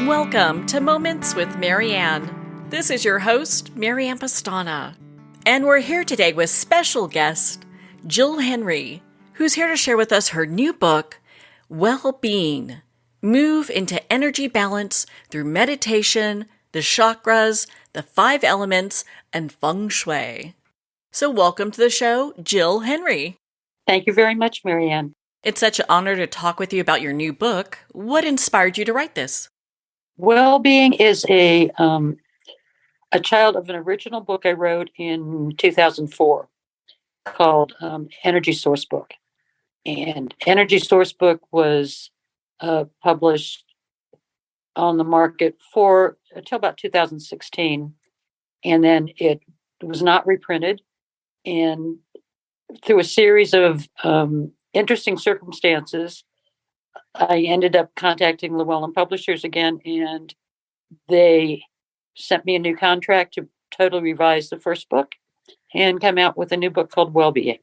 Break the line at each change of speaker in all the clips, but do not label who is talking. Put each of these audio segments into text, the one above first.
Welcome to Moments with Marianne. This is your host, Marianne Pastana. And we're here today with special guest, Jill Henry, who's here to share with us her new book, Well-Being. Move into energy balance through meditation, the chakras, the 5 elements, and Feng Shui. So welcome to the show, Jill Henry.
Thank you very much, Marianne.
It's such an honor to talk with you about your new book. What inspired you to write this?
Well-being is a child of an original book I wrote in 2004 called Energy Source Book. And Energy Source Book was published on the market for until about 2016. And then it was not reprinted. And through a series of interesting circumstances, I ended up contacting Llewellyn Publishers again, and they sent me a new contract to totally revise the first book and come out with a new book called Well-Being.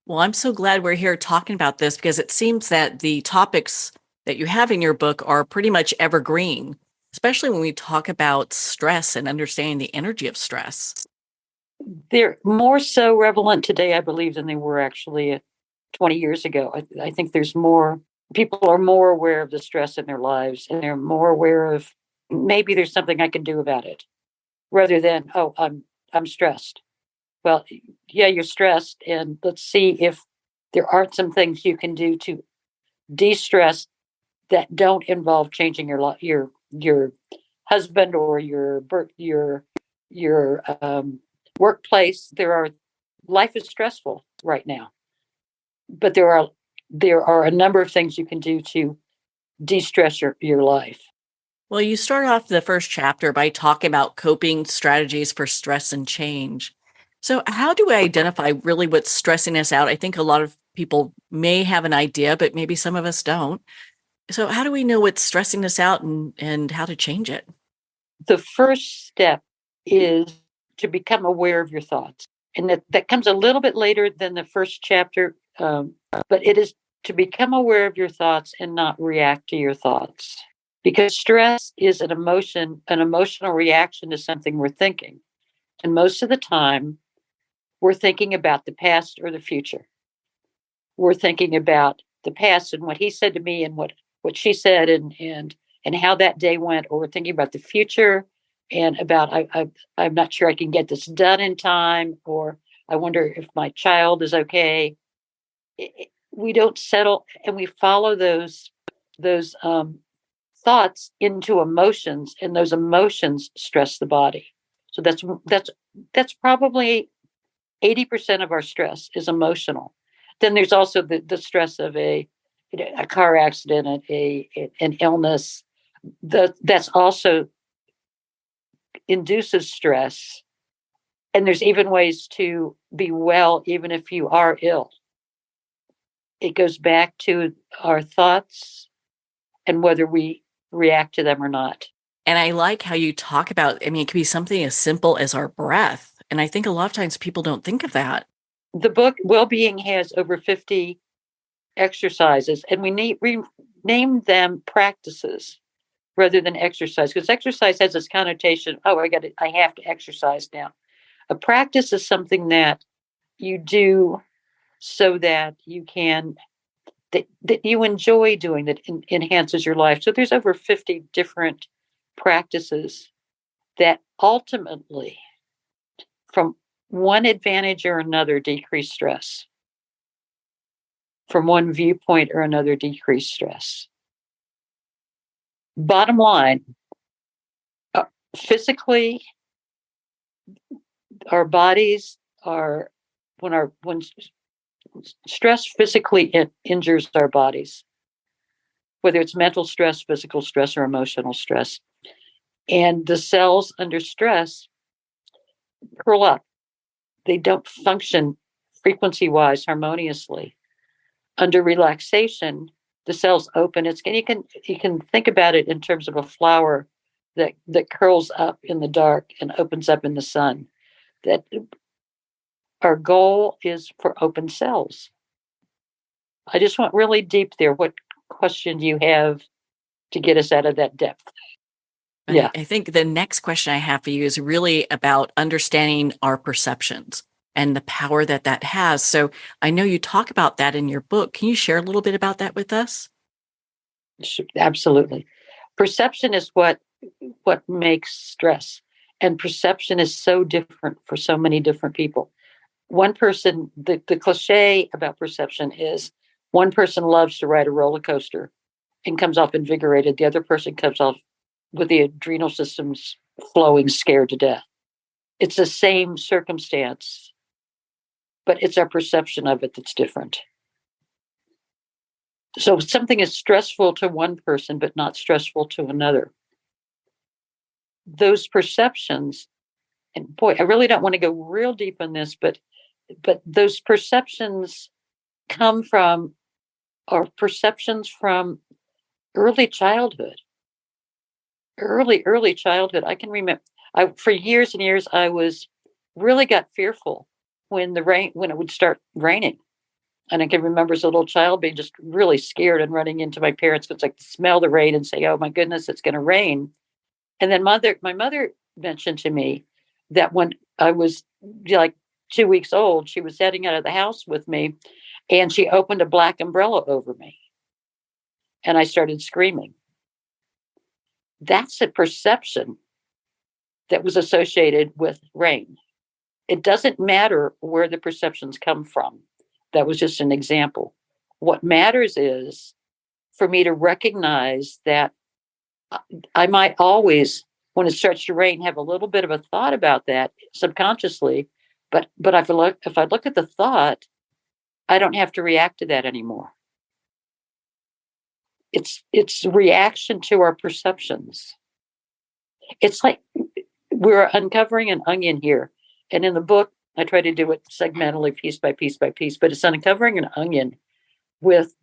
Well, I'm so glad we're here talking about this because it seems that the topics that you have in your book are pretty much evergreen, especially when we talk about stress and understanding the energy of stress.
They're more so relevant today, I believe, than they were actually 20 years ago. I think there's more, people are more aware of the stress in their lives, and they're more aware of maybe there's something I can do about it rather than, oh, I'm stressed. Well, yeah, you're stressed, and let's see if there aren't some things you can do to de-stress that don't involve changing your husband or your workplace. Life is stressful right now, but there are a number of things you can do to de-stress your life.
Well, you start off the first chapter by talking about coping strategies for stress and change. So, how do we identify really what's stressing us out? I think a lot of people may have an idea, but maybe some of us don't. So, how do we know what's stressing us out and how to change it?
The first step is to become aware of your thoughts. And that comes a little bit later than the first chapter, but it is to become aware of your thoughts and not react to your thoughts. Because stress is an emotional reaction to something we're thinking. And most of the time, we're thinking about the past or the future. We're thinking about the past and what he said to me and what she said and how that day went, or we're thinking about the future and about I'm not sure I can get this done in time, or I wonder if my child is okay. We don't settle, and we follow those thoughts into emotions, and those emotions stress the body. So that's probably 80% of our stress is emotional. Then there's also the stress of a car accident, an illness. That's also induces stress. And there's even ways to be well even if you are ill. It goes back to our thoughts and whether we react to them or not.
And I like how you talk about, it could be something as simple as our breath. And I think a lot of times people don't think of that.
The book Well-Being has over 50 exercises, and we name them practices rather than exercise, because exercise has this connotation, oh, I have to exercise now. A practice is something that you do so that you can, that you enjoy doing, that enhances your life. So there's over 50 different practices that ultimately, from one advantage or another, decrease stress. From one viewpoint or another, decrease stress. Bottom line, physically, our bodies are, when stress physically injures our bodies, whether it's mental stress, physical stress, or emotional stress. And the cells under stress curl up. They don't function frequency-wise harmoniously. Under relaxation, the cells open. You can think about it in terms of a flower that curls up in the dark and opens up in the sun. That our goal is for open cells. I just went really deep there. What question do you have to get us out of that depth. Yeah.
I think the next question I have for you is really about understanding our perceptions and the power that that has. So I know you talk about that in your book. Can you share a little bit about that with us?
Absolutely. Perception is what makes stress. And perception is so different for so many different people. One person, the cliche about perception is one person loves to ride a roller coaster and comes off invigorated. The other person comes off with the adrenal systems flowing, scared to death. It's the same circumstance, but it's our perception of it that's different. So something is stressful to one person, but not stressful to another. Those perceptions, and boy, I really don't want to go real deep on this, but those perceptions come from, or perceptions from early childhood. Early childhood. I can remember, for years and years, I really got fearful when it would start raining. And I can remember as a little child being just really scared and running into my parents because I could smell the rain and say, "Oh my goodness, it's going to rain." And then my mother mentioned to me that when I was like 2 weeks old, she was heading out of the house with me, and she opened a black umbrella over me, and I started screaming. That's a perception that was associated with rain. It doesn't matter where the perceptions come from. That was just an example. What matters is for me to recognize that I might always, when it starts to rain, have a little bit of a thought about that subconsciously. But if I look at the thought, I don't have to react to that anymore. It's reaction to our perceptions. It's like we're uncovering an onion here. And in the book, I try to do it segmentally, piece by piece by piece, but it's uncovering an onion with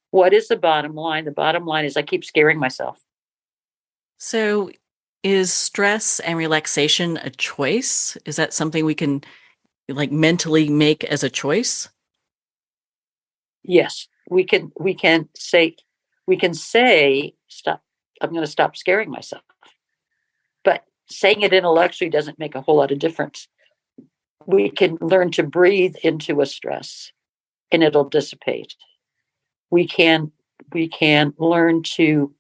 what is the bottom line. The bottom line is I keep scaring myself.
So is stress and relaxation a choice? Is that something we can mentally make as a choice?
Yes, we can say stop. I'm going to stop scaring myself. But saying it intellectually doesn't make a whole lot of difference. We can learn to breathe into a stress and it'll dissipate. We can learn to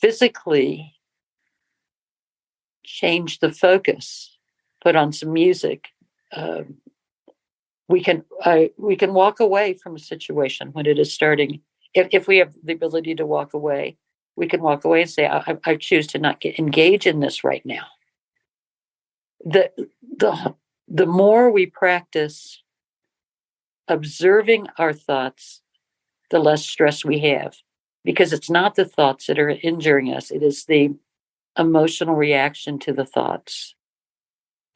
physically change the focus, put on some music. We can walk away from a situation when it is starting. If we have the ability to walk away, we can walk away and say, I choose to not engage in this right now. The more we practice observing our thoughts, the less stress we have, because it's not the thoughts that are injuring us. It is the emotional reaction to the thoughts.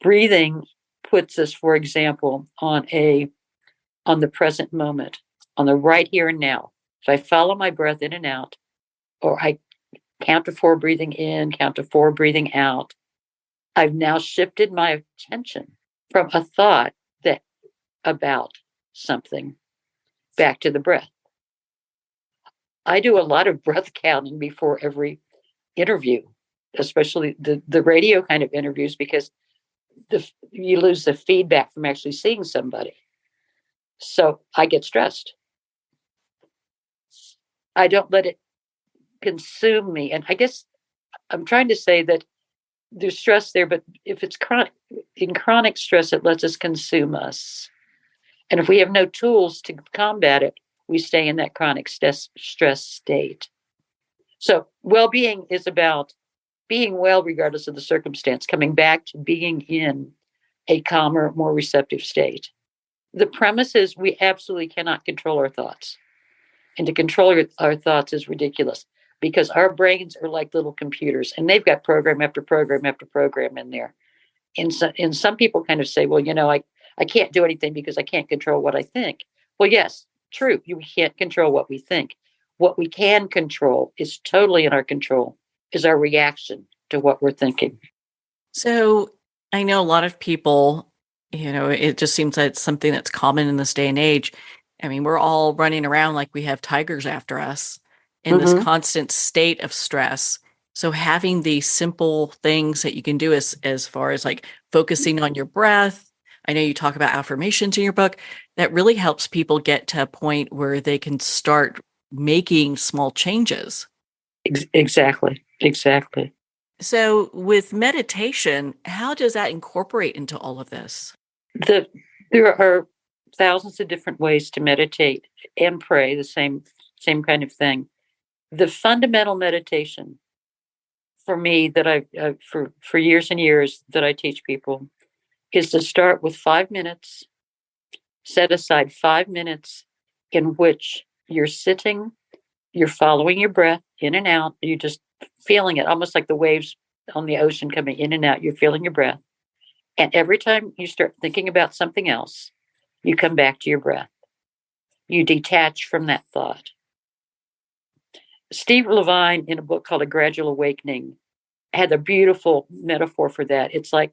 Breathing puts us, for example, on the present moment, on the right here and now. If I follow my breath in and out, or I count to 4 breathing in, count to 4 breathing out, I've now shifted my attention from a thought about something back to the breath. I do a lot of breath counting before every interview, especially the radio kind of interviews, because you lose the feedback from actually seeing somebody. So I get stressed. I don't let it consume me. And I guess I'm trying to say that there's stress there, but if it's chronic stress, it lets us consume us. And if we have no tools to combat it, we stay in that chronic stress state. So well-being is about being well regardless of the circumstance, coming back to being in a calmer, more receptive state. The premise is we absolutely cannot control our thoughts. And to control our thoughts is ridiculous, because our brains are like little computers, and they've got program after program after program in there. And some people kind of say, well, I can't do anything because I can't control what I think. Well, yes, true. You can't control what we think. What we can control is totally in our control, is our reaction to what we're thinking.
So I know a lot of people, it just seems like it's something that's common in this day and age. I mean, we're all running around like we have tigers after us. in this constant state of stress. So having these simple things that you can do as far as like focusing on your breath. I know you talk about affirmations in your book. That really helps people get to a point where they can start making small changes.
Exactly. Exactly.
So with meditation, how does that incorporate into all of this?
There are thousands of different ways to meditate and pray, the same kind of thing. The fundamental meditation for me that for years and years that I teach people is to start with 5 minutes, set aside 5 minutes in which you're sitting, you're following your breath in and out, you're just feeling it, almost like the waves on the ocean coming in and out. You're feeling your breath. And every time you start thinking about something else, you come back to your breath. You detach from that thought. Steve Levine, in a book called A Gradual Awakening, had a beautiful metaphor for that. It's like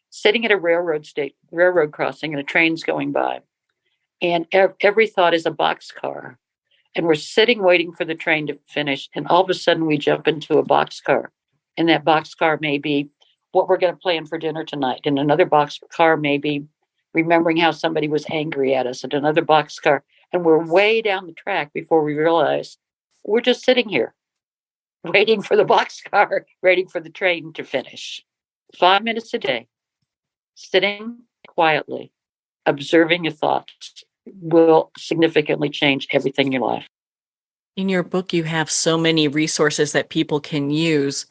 sitting at a railroad crossing, and a train's going by, and every thought is a boxcar, and we're sitting waiting for the train to finish, and all of a sudden we jump into a boxcar, and that boxcar may be what we're going to plan for dinner tonight, and another boxcar may be remembering how somebody was angry at us, and another boxcar, and we're way down the track before we realize we're just sitting here waiting for the boxcar, waiting for the train to finish. 5 minutes a day, sitting quietly, observing your thoughts will significantly change everything in your life.
In your book, you have so many resources that people can use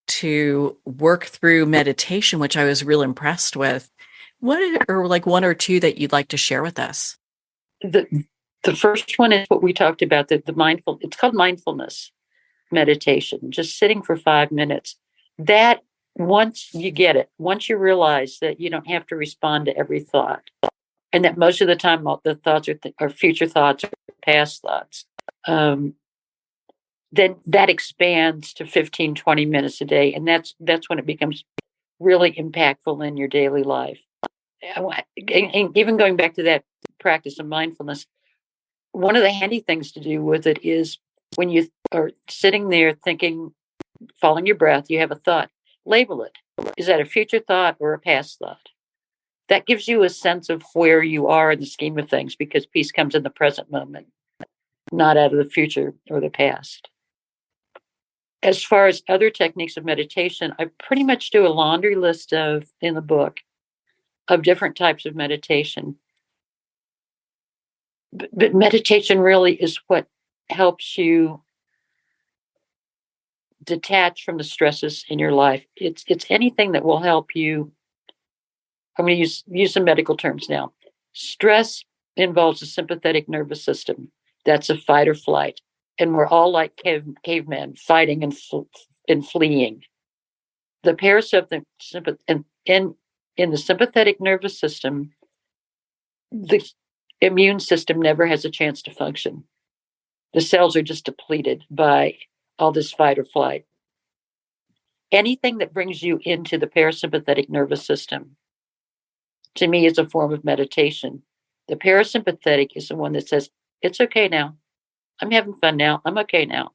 to work through meditation, which I was real impressed with. What are like one or two that you'd like to share with us?
The first one is what we talked about, the mindful, it's called mindfulness meditation, just sitting for 5 minutes. That once you get it, once you realize that you don't have to respond to every thought, and that most of the time the thoughts are future thoughts or past thoughts, then that expands to 15, 20 minutes a day. And that's when it becomes really impactful in your daily life. And even going back to that practice of mindfulness, one of the handy things to do with it is when you are sitting there thinking, following your breath, you have a thought, label it. Is that a future thought or a past thought? That gives you a sense of where you are in the scheme of things, because peace comes in the present moment, not out of the future or the past. As far as other techniques of meditation, I pretty much do a laundry list in the book of different types of meditation. But meditation really is what helps you detach from the stresses in your life. It's anything that will help you. I'm going to use some medical terms now. Stress involves the sympathetic nervous system. That's a fight or flight. And we're all like cavemen, fighting and fleeing. The parasympathetic, in the sympathetic nervous system, the immune system never has a chance to function. The cells are just depleted by all this fight or flight. Anything that brings you into the parasympathetic nervous system, to me, is a form of meditation. The parasympathetic is the one that says, it's okay now. I'm having fun now. I'm okay now.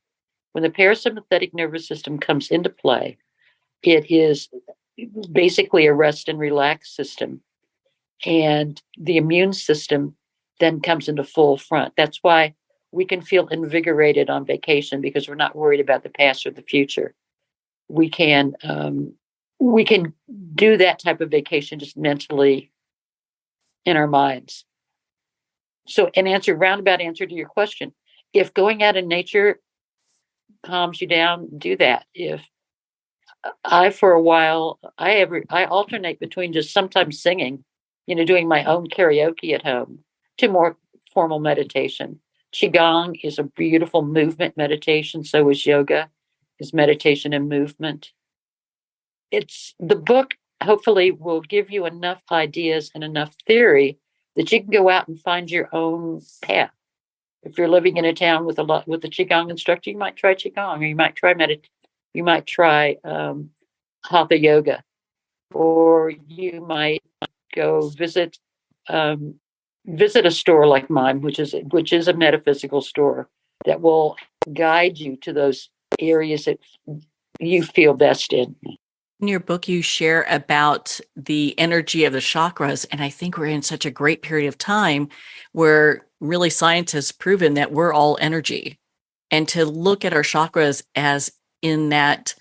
When the parasympathetic nervous system comes into play, it is basically a rest and relax system. And the immune system then comes into full front. That's why we can feel invigorated on vacation, because we're not worried about the past or the future. We can do that type of vacation just mentally in our minds. So, roundabout answer to your question, if going out in nature calms you down, do that. If for a while, I alternate between just sometimes singing, doing my own karaoke at home, to more formal meditation. Qigong is a beautiful movement meditation. So is yoga, is meditation and movement. The book hopefully will give you enough ideas and enough theory that you can go out and find your own path. If you're living in a town with a Qigong instructor, you might try Qigong, or you might try Hatha yoga, or you might go visit a store like mine, which is a metaphysical store, that will guide you to those areas that you feel best in.
In your book, you share about the energy of the chakras. And I think we're in such a great period of time where really science has proven that we're all energy. And to look at our chakras as in that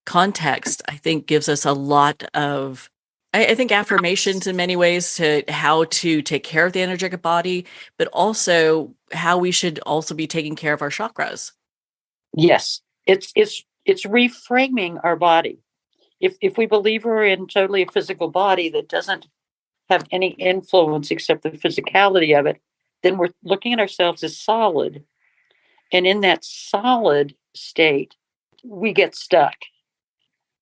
context, I think gives us a lot of, I think, affirmations in many ways to how to take care of the energetic body, but also how we should also be taking care of our chakras.
Yes, it's reframing our body. If we believe we're in totally a physical body that doesn't have any influence except the physicality of it, then we're looking at ourselves as solid. And in that solid state, we get stuck.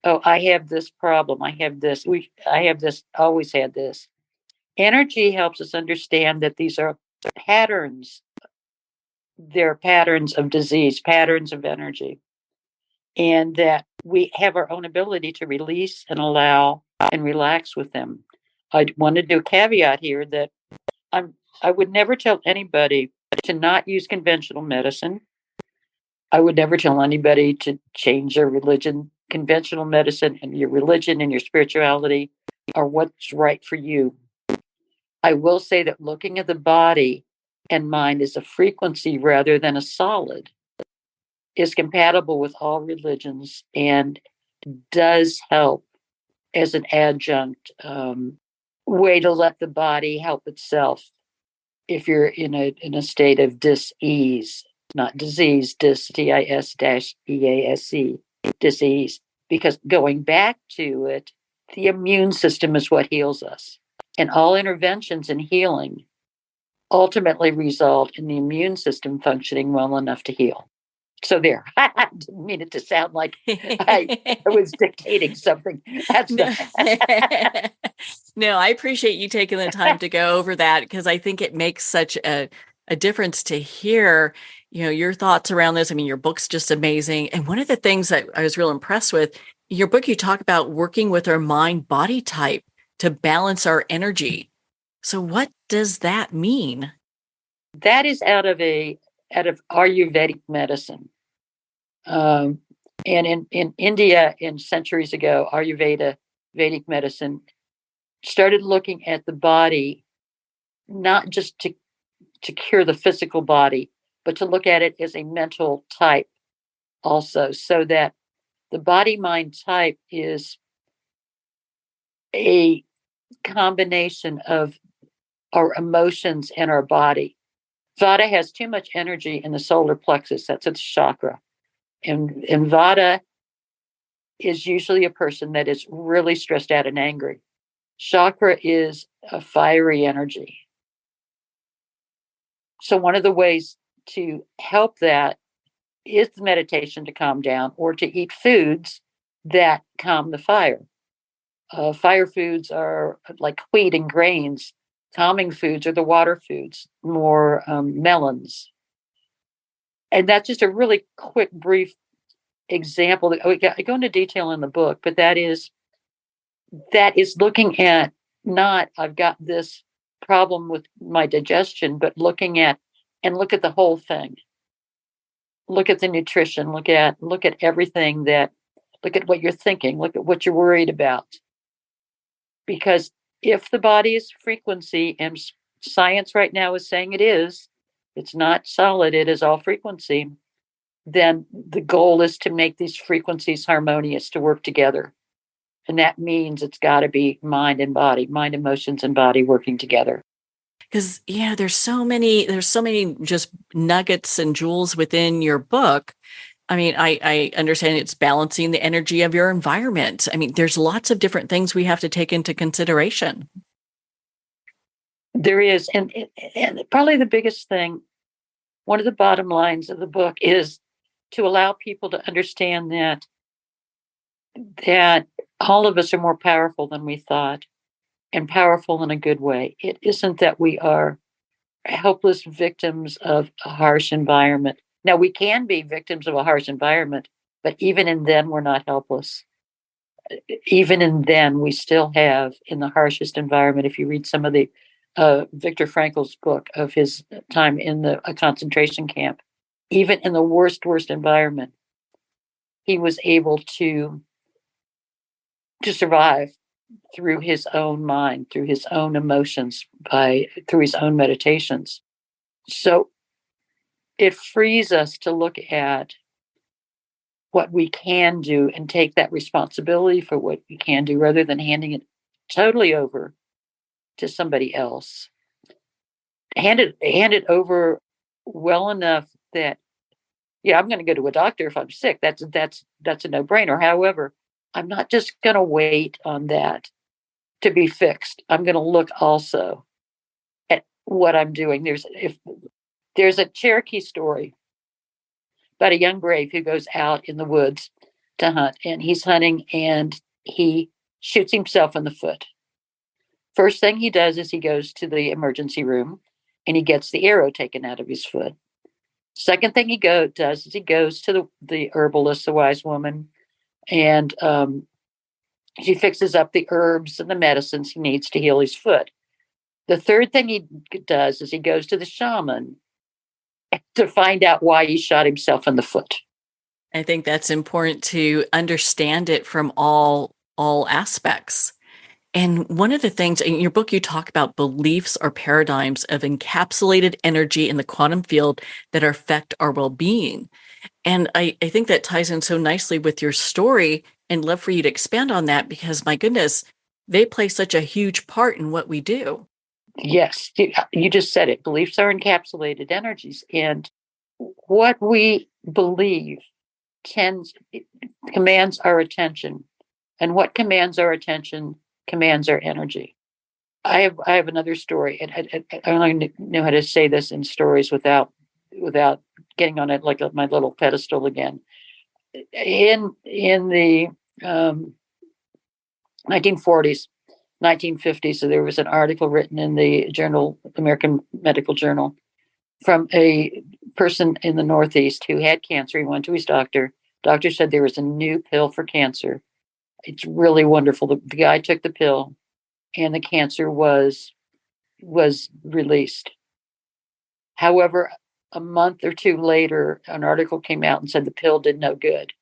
Oh, I have this problem. I have this. I have this. Always had this. Energy helps us understand that these are patterns. They're patterns of disease, patterns of energy, and that we have our own ability to release and allow and relax with them. I want to do a caveat here that I would never tell anybody to not use conventional medicine. I would never tell anybody to change their religion. Conventional medicine and your religion and your spirituality are what's right for you. I will say that looking at the body and mind as a frequency rather than a solid is compatible with all religions and does help as an adjunct way to let the body help itself if you're in a state of dis-ease, not disease, dis-ease, disease. Because going back to it, the immune system is what heals us. And all interventions in healing ultimately result in the immune system functioning well enough to heal. So there, I didn't mean it to sound like I was dictating something. That's
no. No, I appreciate you taking the time to go over that because I think it makes such a difference to hear, your thoughts around this. I mean, your book's just amazing. And one of the things that I was real impressed with, your book, you talk about working with our mind body type to balance our energy. So what does that mean?
That is out of Ayurvedic medicine. And in India, in centuries ago, Ayurveda, Vedic medicine, started looking at the body, not just to cure the physical body, but to look at it as a mental type also, so that the body mind type is a combination of our emotions and our body. Vata has too much energy in the solar plexus, that's its chakra. And Vata is usually a person that is really stressed out and angry. Chakra is a fiery energy. So one of the ways to help that is meditation to calm down or to eat foods that calm the fire. Fire foods are like wheat and grains. Calming foods are the water foods, more melons. And that's just a really quick, brief example. I go into detail in the book, but that is looking at not I've got this problem with my digestion, but look at the whole thing. Look at the nutrition, look at everything look at what you're thinking, look at what you're worried about. Because if the body is frequency, and science right now is saying it's not solid, it is all frequency, then the goal is to make these frequencies harmonious to work together. And that means it's got to be mind and body, mind, emotions, and body working together.
Because there's so many just nuggets and jewels within your book. I mean, I understand it's balancing the energy of your environment. I mean, there's lots of different things we have to take into consideration.
There is. And probably the biggest thing, one of the bottom lines of the book is to allow people to understand that all of us are more powerful than we thought, and powerful in a good way. It isn't that we are helpless victims of a harsh environment. Now, we can be victims of a harsh environment, but even in then, we're not helpless. Even in then, we still have, in the harshest environment, if you read some of the Viktor Frankl's book of his time in a concentration camp, even in the worst environment, he was able to survive through his own mind, through his own emotions, through his own meditations. So it frees us to look at what we can do and take that responsibility for what we can do rather than handing it totally over to somebody else. Hand it over well enough that, yeah, I'm going to go to a doctor if I'm sick. That's a no-brainer. However, I'm not just going to wait on that to be fixed. I'm going to look also at what I'm doing. There's a Cherokee story about a young brave who goes out in the woods to hunt, and he's hunting and he shoots himself in the foot. First thing he does is he goes to the emergency room and he gets the arrow taken out of his foot. Second thing he does is he goes to the herbalist, the wise woman, and she fixes up the herbs and the medicines he needs to heal his foot. The third thing he does is he goes to the shaman to find out why he shot himself in the foot.
I think that's important to understand it from all aspects. And one of the things in your book, you talk about beliefs or paradigms of encapsulated energy in the quantum field that affect our well-being. And I think that ties in so nicely with your story, and love for you to expand on that because, my goodness, they play such a huge part in what we do.
Yes, you just said it. Beliefs are encapsulated energies. And what we believe commands our attention. And what commands our attention commands our energy. I have another story, and I only know how to say this in stories without getting on it like my little pedestal again. In the 1940s, 1950s, so there was an article written in the American Medical Journal, from a person in the Northeast who had cancer. He went to his doctor. Doctor said there was a new pill for cancer. It's really wonderful. The guy took the pill, and the cancer was released. However, a month or two later, an article came out and said the pill did no good.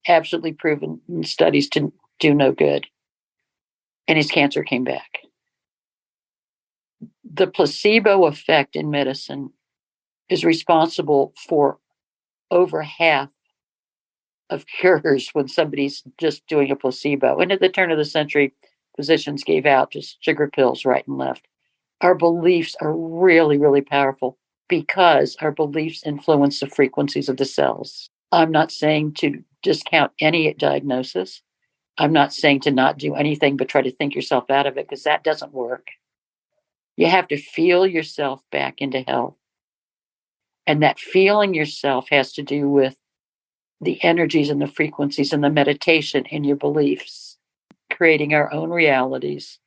Absolutely proven in studies to do no good. And his cancer came back. The placebo effect in medicine is responsible for over half of cures when somebody's just doing a placebo. And at the turn of the century, physicians gave out just sugar pills right and left. Our beliefs are really, really powerful because our beliefs influence the frequencies of the cells. I'm not saying to discount any diagnosis. I'm not saying to not do anything but try to think yourself out of it, because that doesn't work. You have to feel yourself back into health. And that feeling yourself has to do with the energies and the frequencies and the meditation in your beliefs, creating our own realities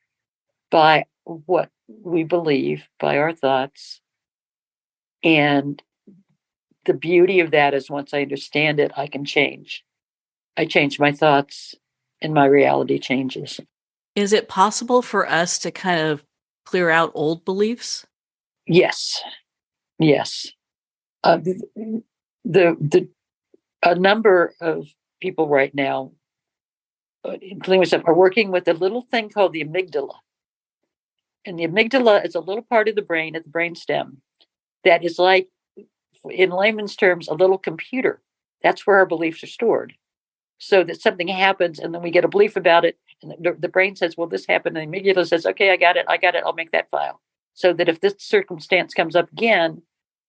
by what we believe, by our thoughts. And the beauty of that is, once I understand it, I can change. I change my thoughts and my reality changes.
Is it possible for us to kind of clear out old beliefs?
Yes. Yes. A number of people right now, including myself, are working with a little thing called the amygdala. And the amygdala is a little part of the brain at the brainstem that is, like, in layman's terms, a little computer. That's where our beliefs are stored. So that something happens and then we get a belief about it, and the brain says, well, this happened. And the amygdala says, okay, I got it. I'll make that file. So that if this circumstance comes up again,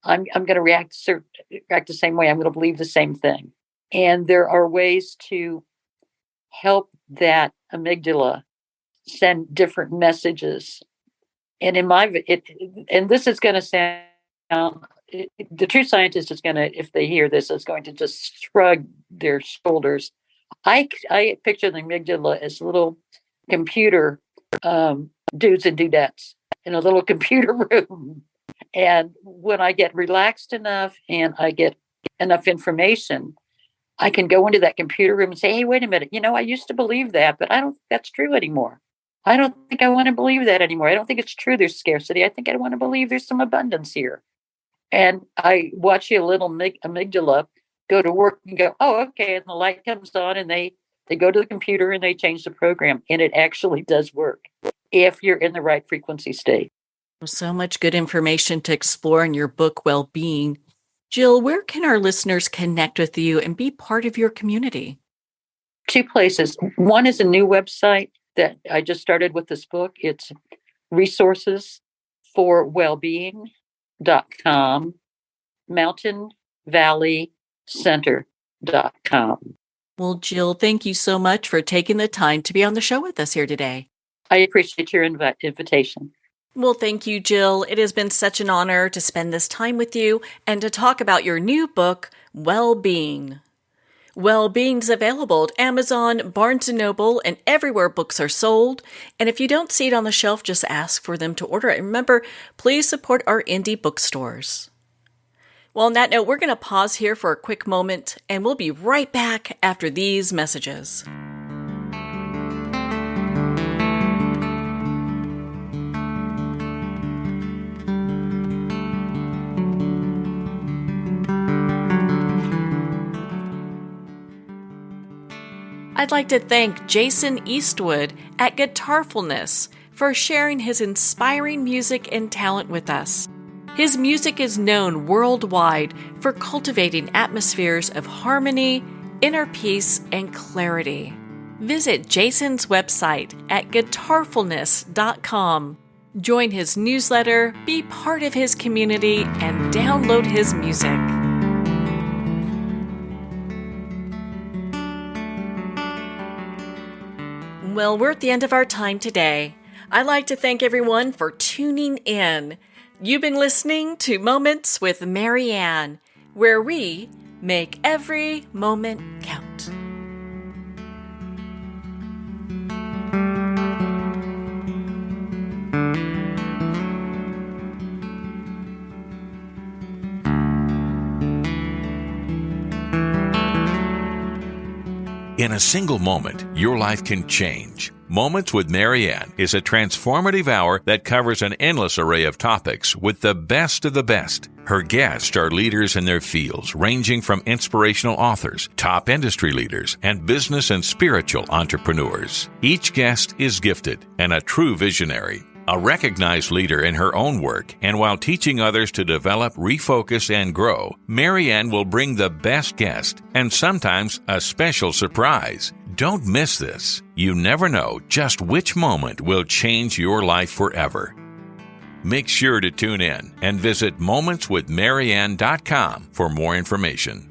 I'm going to react the same way. I'm going to believe the same thing. And there are ways to help that amygdala send different messages. And and this is going to sound, the true scientist is going to, if they hear this, is going to just shrug their shoulders. I picture the amygdala as little computer dudes and dudettes in a little computer room. And when I get relaxed enough and I get enough information, I can go into that computer room and say, hey, wait a minute, I used to believe that, but I don't think that's true anymore. I don't think I want to believe that anymore. I don't think it's true there's scarcity. I think I want to believe there's some abundance here. And I watch your little amygdala go to work and go, oh, okay. And the light comes on and they go to the computer and they change the program. And it actually does work if you're in the right frequency state.
So much good information to explore in your book, Well-Being. Jill, where can our listeners connect with you and be part of your community?
2 places. One is a new website that I just started with this book. It's resourcesforwellbeing.com, mountainvalleycenter.com.
Well, Jill, thank you so much for taking the time to be on the show with us here today.
I appreciate your invitation.
Well, thank you, Jill. It has been such an honor to spend this time with you and to talk about your new book, Well-Being. Well-Being is available at Amazon, Barnes & Noble, and everywhere books are sold. And if you don't see it on the shelf, just ask for them to order it. And remember, please support our indie bookstores. Well, on that note, we're going to pause here for a quick moment, and we'll be right back after these messages. I'd like to thank Jason Eastwood at Guitarfulness for sharing his inspiring music and talent with us. His music is known worldwide for cultivating atmospheres of harmony, inner peace, and clarity. Visit Jason's website at guitarfulness.com. Join his newsletter, be part of his community, and download his music. Well, we're at the end of our time today. I'd like to thank everyone for tuning in. You've been listening to Moments with Marianne, where we make every moment count.
In a single moment, your life can change. Moments with Marianne is a transformative hour that covers an endless array of topics with the best of the best. Her guests are leaders in their fields, ranging from inspirational authors, top industry leaders, and business and spiritual entrepreneurs. Each guest is gifted and a true visionary. A recognized leader in her own work, and while teaching others to develop, refocus, and grow, Marianne will bring the best guest and sometimes a special surprise. Don't miss this. You never know just which moment will change your life forever. Make sure to tune in and visit momentswithmarianne.com for more information.